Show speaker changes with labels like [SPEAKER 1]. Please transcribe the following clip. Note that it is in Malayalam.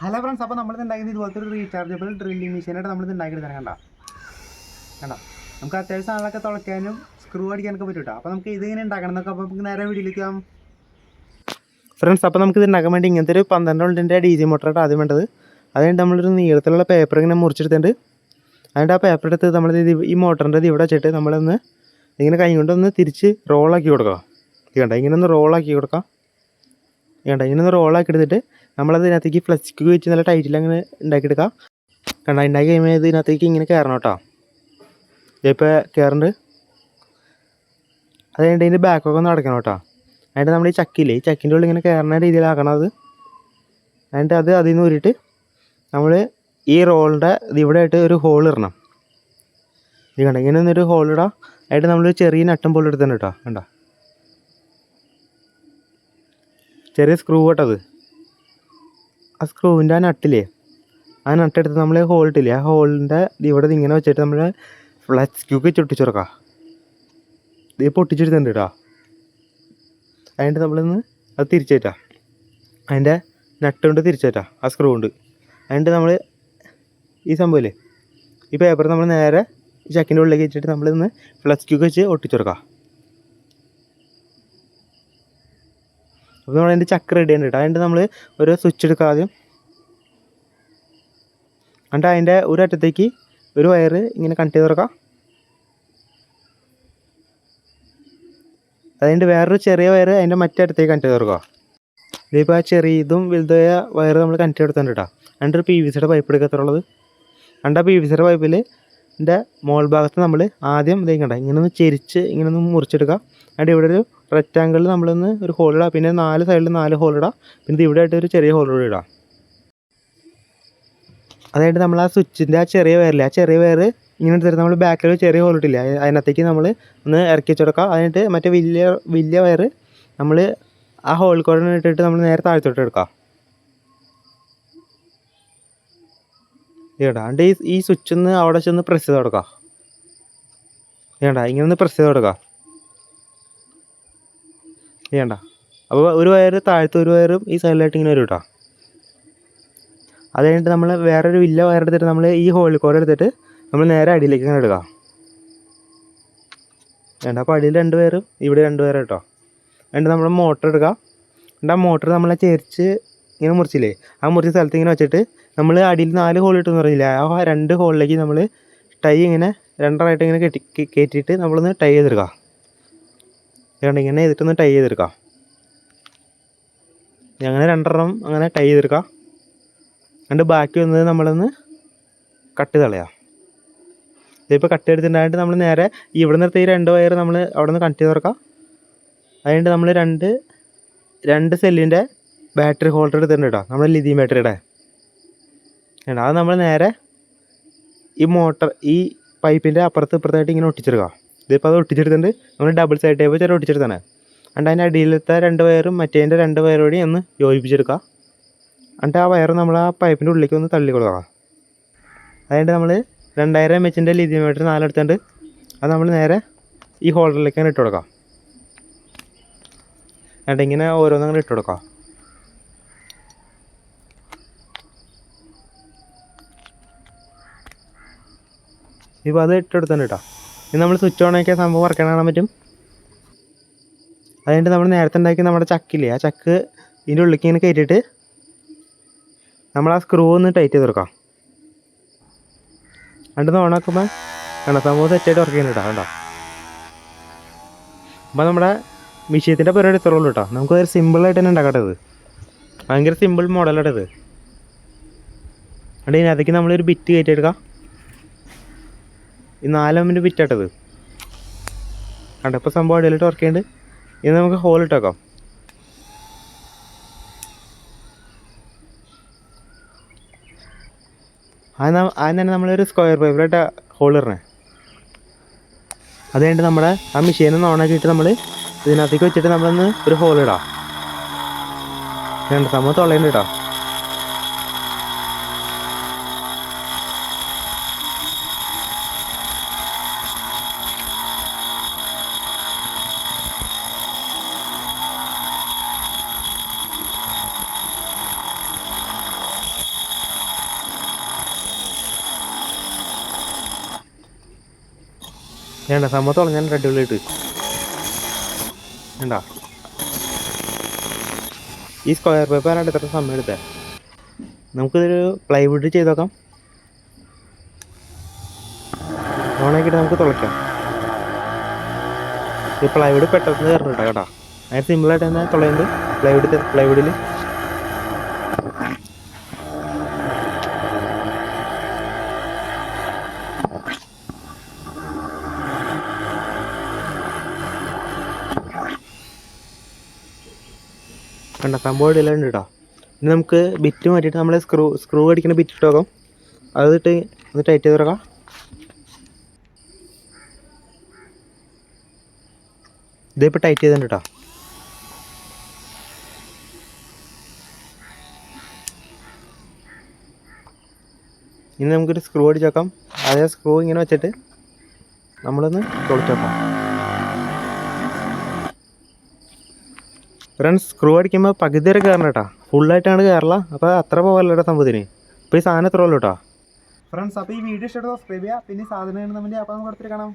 [SPEAKER 1] ഹലോ ഫ്രണ്ട്സ്, അപ്പോൾ നമ്മളിത് ഉണ്ടാക്കുന്നത് ഇതുപോലത്തെ ഒരു റീചാർജബിൾ ഡ്രില്ലിംഗ് മെഷീനായിട്ട് നമ്മളിത് ഉണ്ടാക്കിയിട്ട് കണ്ട കണ്ട നമുക്ക് അത്യാവശ്യം സാധനങ്ങളൊക്കെ തുളയ്ക്കാനും സ്ക്രൂ അടിക്കാനൊക്കെ പറ്റും കേട്ടോ. അപ്പോൾ നമുക്ക് ഇതിങ്ങനെ ഉണ്ടാക്കണം എന്നൊക്കെ അപ്പോൾ നമുക്ക് നേരെ വീഡിയോയിലേക്ക് പോകാം ഫ്രണ്ട്സ്. അപ്പോൾ നമുക്ക് ഇത് ഉണ്ടാക്കാൻ വേണ്ടി ഇങ്ങനത്തെ ഒരു 12 വോൾട്ടിൻ്റെ DC മോട്ടറായിട്ട് ആദ്യം വേണ്ടത്. അതുകഴിഞ്ഞിട്ട് നമ്മളൊരു നീളത്തിലുള്ള പേപ്പർ ഇങ്ങനെ മുറിച്ചെടുത്തിട്ടുണ്ട്. അതിൻ്റെ ആ പേപ്പർ എടുത്ത് നമ്മളിത് ഈ മോട്ടറിൻ്റെ ഇവിടെ വെച്ചിട്ട് നമ്മളൊന്ന് ഇങ്ങനെ കൈ കൊണ്ടൊന്ന് തിരിച്ച് റോളാക്കി കൊടുക്കാം. കണ്ട ഇങ്ങനെ ഒന്ന് റോളാക്കി കൊടുക്കാം. കണ്ട ഇങ്ങനെ ഒന്ന് റോളാക്കി എടുത്തിട്ട് നമ്മളതിനകത്തേക്ക് ഫ്ലസ്ക്ക് വെച്ച് നല്ല ടൈറ്റിൽ അങ്ങനെ ഉണ്ടാക്കിയെടുക്കാം. കണ്ട ഉണ്ടാക്കി കഴിയുമ്പോൾ ഇതിനകത്തേക്ക് ഇങ്ങനെ കയറണം കേട്ടോ. ഇതിപ്പോൾ കയറുന്നുണ്ട്. അത് കഴിഞ്ഞിട്ട് ഇതിൻ്റെ ബാക്കൊക്കെ ഒന്ന് അടയ്ക്കണം കേട്ടോ. അതിൻ്റെ നമ്മൾ ഈ ചക്കില്ലേ, ഈ ചക്കിൻ്റെ ഉള്ളിൽ ഇങ്ങനെ കയറുന്ന രീതിയിലാക്കണം അത്. എന്നിട്ട് അതിൽ നിന്ന് ഊരിയിട്ട് നമ്മൾ ഈ റോളിൻ്റെ ഇവിടെ ആയിട്ട് ഒരു ഹോൾ ഇടണം. ഇത് കണ്ട ഇങ്ങനെ ഒന്നൊരു ഹോൾ ഇടാം. ആയിട്ട് നമ്മൾ ചെറിയ നട്ടും പോലെ എടുത്തിട്ടുണ്ട് കേട്ടോ. കണ്ട ചെറിയ സ്ക്രൂ കേട്ടത്. ആ സ്ക്രൂവിൻ്റെ ആ നട്ടില്ലേ, ആ നട്ടെടുത്ത് നമ്മൾ ഹോൾ ഇട്ടില്ലേ, ആ ഹോളിൻ്റെ ഇവിടെ ഇങ്ങനെ വെച്ചിട്ട് നമ്മൾ ഫ്ലസ്ക്ക് വെച്ച് ഒട്ടിച്ചു കൊടുക്കാം. ഇത് പൊട്ടിച്ചെടുത്തിട്ടുണ്ട് കേട്ടോ. അതിൻ്റെ നമ്മളിന്ന് അത് തിരിച്ചേറ്റാം. അതിൻ്റെ നട്ട് കൊണ്ട് തിരിച്ചേറ്റാം, ആ സ്ക്രൂ കൊണ്ട്. അതിൻ്റെ നമ്മൾ ഈ സംഭവമില്ലേ, ഈ പേപ്പർ നമ്മൾ നേരെ ഈ ചക്കിൻ്റെ ഉള്ളിലേക്ക് വെച്ചിട്ട് നമ്മളിന്ന് ഫ്ലസ്ക്ക് വെച്ച് ഒട്ടിച്ചു കൊടുക്കാം. അപ്പോൾ നമ്മൾ അതിൻ്റെ ചക്ക് റെഡി ഉണ്ട് കേട്ടോ. അതിൻ്റെ നമ്മൾ ഒരു സ്വിച്ച് എടുക്കുക ആദ്യം. എന്നിട്ട് അതിൻ്റെ ഒരു അറ്റത്തേക്ക് ഒരു വയറ് ഇങ്ങനെ കണക്ട് ചെയ്ത് തുറക്കാം. അതിൻ്റെ വേറൊരു ചെറിയ വയറ് അതിൻ്റെ മറ്റേ അറ്റത്തേക്ക് കണക്ട് ചെയ്ത് തുറക്കുക. ഇതിപ്പോൾ ആ ചെറിയതും വലുതായ വയറ് നമ്മൾ കണക്ട് ചെയ്തെടുത്തുണ്ട് കേട്ടോ. അതിൻ്റെ ഒരു PVCയുടെ പൈപ്പ് എടുക്കത്തുള്ളത്. അതിൻ്റെ ആ PVCയുടെ പൈപ്പിൽ എൻ്റെ മോൾ ഭാഗത്ത് നമ്മൾ ആദ്യം ഇതേക്കണ്ട ഇങ്ങനെ ഒന്ന് ചെരിച്ച് ഇങ്ങനെ ഒന്ന് മുറിച്ചെടുക്കുക. അതിൻ്റെ ഇവിടെ ഒരു റെക്റ്റാങ്കിളിൽ നമ്മളൊന്ന് ഒരു ഹോളിടാം. പിന്നെ 4 സൈഡിൽ 4 ഹോളിടാം. പിന്നെ ഇവിടെ ആയിട്ട് ഒരു ചെറിയ ഹോൾ കൂടി ഇടാം. അതായത് നമ്മൾ ആ സ്വിച്ചിൻ്റെ ആ ചെറിയ വയറില്ലേ, ആ ചെറിയ വയർ ഇങ്ങനെ എടുത്തിട്ട് നമ്മൾ ബാക്കിൽ ഒരു ചെറിയ ഹോൾ ഇട്ടില്ല, അതിനകത്തേക്ക് നമ്മൾ ഒന്ന് ഇറക്കി വെച്ചെടുക്കാം. അതിനിട്ട് മറ്റേ വലിയ വയർ നമ്മൾ ആ ഹോൾ കോഡ് ഇട്ടിട്ട് നമ്മൾ നേരെ താഴ്ത്തോട്ട് എടുക്കാം. ഇടാ അതിൻ്റെ ഈ സ്വിച്ച് ഒന്ന് അവിടെ ചെന്ന് പ്രസ് ചെയ്ത് കൊടുക്കാം. വേണ്ട ഇങ്ങനെ ഒന്ന് പ്രസ് ചെയ്ത് കൊടുക്കാം. വേണ്ട അപ്പോൾ ഒരു വയർ താഴത്തെ ഒരു വയറും ഈ സൈഡിലായിട്ട് ഇങ്ങനെ വരും കേട്ടോ. അത് കഴിഞ്ഞിട്ട് നമ്മൾ വേറൊരു വലിയ വയർ എടുത്തിട്ട് നമ്മൾ ഈ ഹോളിൽ കോഡ് എടുത്തിട്ട് നമ്മൾ നേരെ അടിയിലേക്ക് ഇങ്ങനെ എടുക്കാം. വേണ്ട അപ്പോൾ അടിയിൽ 2 വയറും ഇവിടെ 2 വയറും കേട്ടോ. എന്നിട്ട് നമ്മൾ മോട്ടർ എടുക്കുക. എന്നിട്ട് ആ മോട്ടർ നമ്മളെ ചേരിച്ച് ഇങ്ങനെ മുറിച്ചില്ലേ, ആ മുറിച്ച സ്ഥലത്ത് ഇങ്ങനെ വെച്ചിട്ട് നമ്മൾ അടിയിൽ 4 ഹോൾ ഇട്ടെന്ന് പറഞ്ഞില്ല, ആ 2 ഹോളിലേക്ക് നമ്മൾ ടൈ ഇങ്ങനെ 2 ഇങ്ങനെ കയറ്റിയിട്ട് നമ്മളൊന്ന് ടൈ ചെയ്തെടുക്കാം. അതുകൊണ്ട് ഇങ്ങനെ ചെയ്തിട്ടൊന്ന് ടൈ ചെയ്തെടുക്കാം. അങ്ങനെ 2 അങ്ങനെ ടൈ ചെയ്തെടുക്കാം. എന്നിട്ട് ബാക്കി വന്നത് നമ്മളൊന്ന് കട്ട് കളയാം. ഇതിപ്പോൾ കട്ട് എടുത്തിട്ടുണ്ടായിട്ട് നമ്മൾ നേരെ ഇവിടെ നിർത്തി 2 വയർ നമ്മൾ അവിടെ നിന്ന് കട്ട് ചെയ്ത് തുറക്കാം. അതുകൊണ്ട് നമ്മൾ രണ്ട് സെല്ലിൻ്റെ ബാറ്ററി ഹോൾഡർ എടുത്തിട്ടുണ്ട് കേട്ടോ, നമ്മൾ ലിഥിയം ബാറ്ററിയുടെ. അത് നമ്മൾ നേരെ ഈ മോട്ടർ ഈ പൈപ്പിൻ്റെ അപ്പുറത്ത് ഇപ്പുറത്തായിട്ട് ഇങ്ങനെ ഒട്ടിച്ചെടുക്കുക. ഇതിപ്പോൾ അത് ഒട്ടിച്ചെടുത്തിട്ടുണ്ട്. നമ്മൾ ഡബിൾ സൈഡ് ടേപ്പ് വെച്ചാൽ ഒട്ടിച്ചെടുത്താണ്. എന്നിട്ട് അതിൻ്റെ അടിയിലത്തെ 2 വയറും മറ്റേതിൻ്റെ 2 വയറും കൂടി ഒന്ന് യോജിപ്പിച്ചെടുക്കുക. എന്നിട്ട് ആ വയർ നമ്മൾ ആ പൈപ്പിൻ്റെ ഉള്ളിലേക്ക് ഒന്ന് തള്ളി കൊടുക്കുക. അതുകൊണ്ട് നമ്മൾ 2000 mAh ലിഥിയം ബാറ്ററി 4 എടുത്തുണ്ട്. അത് നമ്മൾ നേരെ ഈ ഹോൾഡറിലേക്ക് അങ്ങനെ ഇട്ട് കൊടുക്കാം. എന്നിട്ട് ഇങ്ങനെ ഓരോന്നങ്ങനെ ഇട്ട് കൊടുക്കാം. ഇപ്പോൾ അത് ഇട്ടെടുത്തുണ്ട് കേട്ടോ. ഇനി നമ്മൾ സ്വിച്ച് ഓൺ ആക്കിയ സംഭവം വർക്ക് കാണാൻ പറ്റും. അതുകൊണ്ട് നമ്മൾ നേരത്തെ ഉണ്ടാക്കി നമ്മുടെ ചക്കില്ലേ, ആ ചക്ക് ഇതിൻ്റെ ഉള്ളിലേക്ക് ഇങ്ങനെ കയറ്റിയിട്ട് നമ്മൾ ആ സ്ക്രൂ ഒന്ന് ടൈറ്റ് ചെയ്ത് കൊടുക്കാം. എന്നിട്ട് ഓണാക്കുമ്പോൾ കണ്ടോ സംഭവം സെറ്റായിട്ട് വർക്ക് ചെയ്യുന്നുണ്ട് കേട്ടോ. കണ്ടോ അപ്പോൾ നമ്മുടെ മിഷ്യത്തിൻ്റെ പരിപാടി ഇത്രയുള്ളൂ കേട്ടോ. നമുക്കതൊരു സിമ്പിളായിട്ട് തന്നെ ഉണ്ടാക്കട്ടത്, ഭയങ്കര സിമ്പിൾ മോഡലായിട്ടത്. എന്നിട്ട് ഇതിനകത്തേക്ക് നമ്മളൊരു ബിറ്റ് കയറ്റിയെടുക്കാം. ഈ 4 mm ബിറ്റായിട്ടത് കണ്ടോ. ഇപ്പോൾ സംഭവം അടിയിലിട്ട് വർക്ക് ചെയ്യുന്നുണ്ട്. ഇത് നമുക്ക് ഹോൾ ഇട്ടേക്കാം. ആദ്യം തന്നെ നമ്മളൊരു സ്ക്വയർ പൈപ്പിലായിട്ട് ഹോൾ ഇടണേ. അത് കഴിഞ്ഞിട്ട് നമ്മുടെ ആ മെഷീനൊന്ന് ഓണാക്കിയിട്ട് നമ്മൾ ഇതിനകത്തേക്ക് വെച്ചിട്ട് നമ്മളൊന്ന് ഒരു ഹോൾ ഇടാം. രണ്ട് സംഭവം തൊള്ളയുണ്ട് കേട്ടോ. വേണ്ട സംഭവം തുളഞ്ഞാൽ അടിപൊളിയായിട്ട് വേണ്ട. ഈ സ്ക്വയർ പേപ്പറാണ് ഇത്ര സമയം എടുത്തത്. നമുക്കിതൊരു പ്ലൈവുഡ് ചെയ്ത് നോക്കാം. ഓണാക്കിയിട്ട് നമുക്ക് തുളയ്ക്കാം. ഈ പ്ലൈവുഡ് പെട്ടെന്ന് കയറുന്നുണ്ടോ കേട്ടോ. അതിന് സിമ്പിളായിട്ട് തന്നെ തുളയുണ്ട് പ്ലൈവുഡിൽ. കണ്ട സംഭവം ഇടയിലുണ്ട് കേട്ടോ. ഇനി നമുക്ക് ബിറ്റ് മാറ്റിയിട്ട് നമ്മൾ സ്ക്രൂ അടിക്കുന്ന ബിറ്റ് ഇട്ട് നോക്കാം. അതിട്ട് ഒന്ന് ടൈറ്റ് ചെയ്ത് തുറക്കാം. ഇതിപ്പോൾ ടൈറ്റ് ചെയ്തിട്ടുണ്ട് കേട്ടോ. ഇനി നമുക്കൊരു സ്ക്രൂ അടിച്ച് നോക്കാം. അതേ സ്ക്രൂ ഇങ്ങനെ വെച്ചിട്ട് നമ്മളൊന്ന് തുളച്ച് നോക്കാം. ഫ്രണ്ട്സ്, സ്ക്രൂ അടിക്കുമ്പോൾ പകുതി വരെ കയറണം കേട്ടോ. ഫുള്ളായിട്ടാണ് കയറില്ല. അപ്പോൾ അത്ര പോകല്ലോ കേട്ടോ സംഭവത്തിന്. ഇപ്പോൾ ഈ സാധനം എത്ര ഉള്ളൂ കേട്ടോ. ഫ്രണ്ട്സ്, അപ്പോൾ ഈ വീഡിയോ ഇഷ്ടപ്പെട്ട് സബ്സ്ക്രൈബ് ചെയ്യുക. പിന്നെ സാധനം വേണ്ടി അപ്പോൾ നമുക്ക് അടുത്തിട്ട് കാണാം.